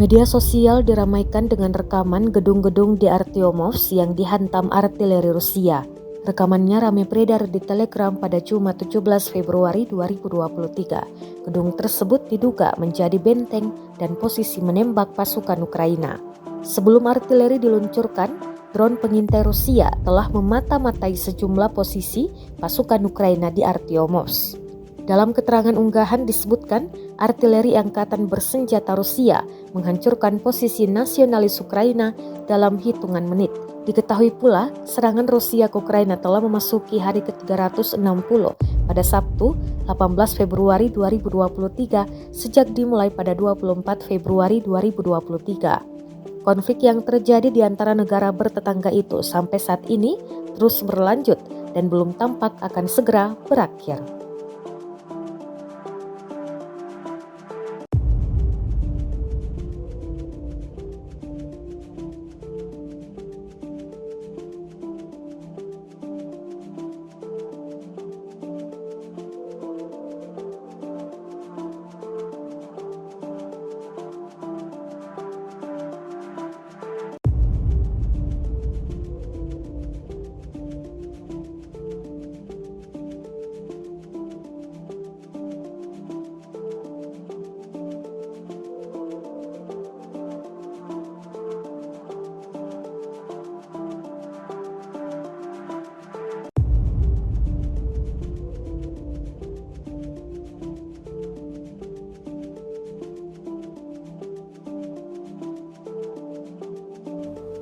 Media sosial diramaikan dengan rekaman gedung-gedung di Artyomovsk yang dihantam artileri Rusia. Rekamannya ramai beredar di Telegram pada Jumat 17 Februari 2023. Gedung tersebut diduga menjadi benteng dan posisi menembak pasukan Ukraina. Sebelum artileri diluncurkan, drone pengintai Rusia telah memata-matai sejumlah posisi pasukan Ukraina di Artyomovsk. Dalam keterangan unggahan disebutkan, artileri angkatan bersenjata Rusia menghancurkan posisi nasionalis Ukraina dalam hitungan menit. Diketahui pula, serangan Rusia ke Ukraina telah memasuki hari ke-360 pada Sabtu, 18 Februari 2023 sejak dimulai pada 24 Februari 2023. Konflik yang terjadi di antara negara bertetangga itu sampai saat ini terus berlanjut dan belum tampak akan segera berakhir.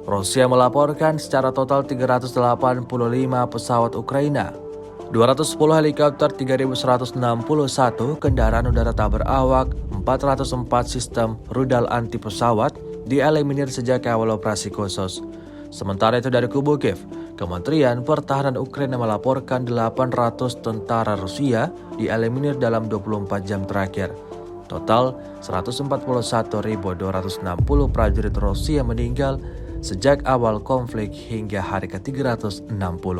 Rusia melaporkan secara total 385 pesawat Ukraina, 210 helikopter, 3.161 kendaraan udara tak berawak, 404 sistem rudal anti pesawat dieliminir sejak awal operasi khusus. Sementara itu dari kubu Kiev, Kementerian Pertahanan Ukraina melaporkan 800 tentara Rusia dieliminir dalam 24 jam terakhir. Total 141.260 prajurit Rusia meninggal sejak awal konflik hingga hari ke-360.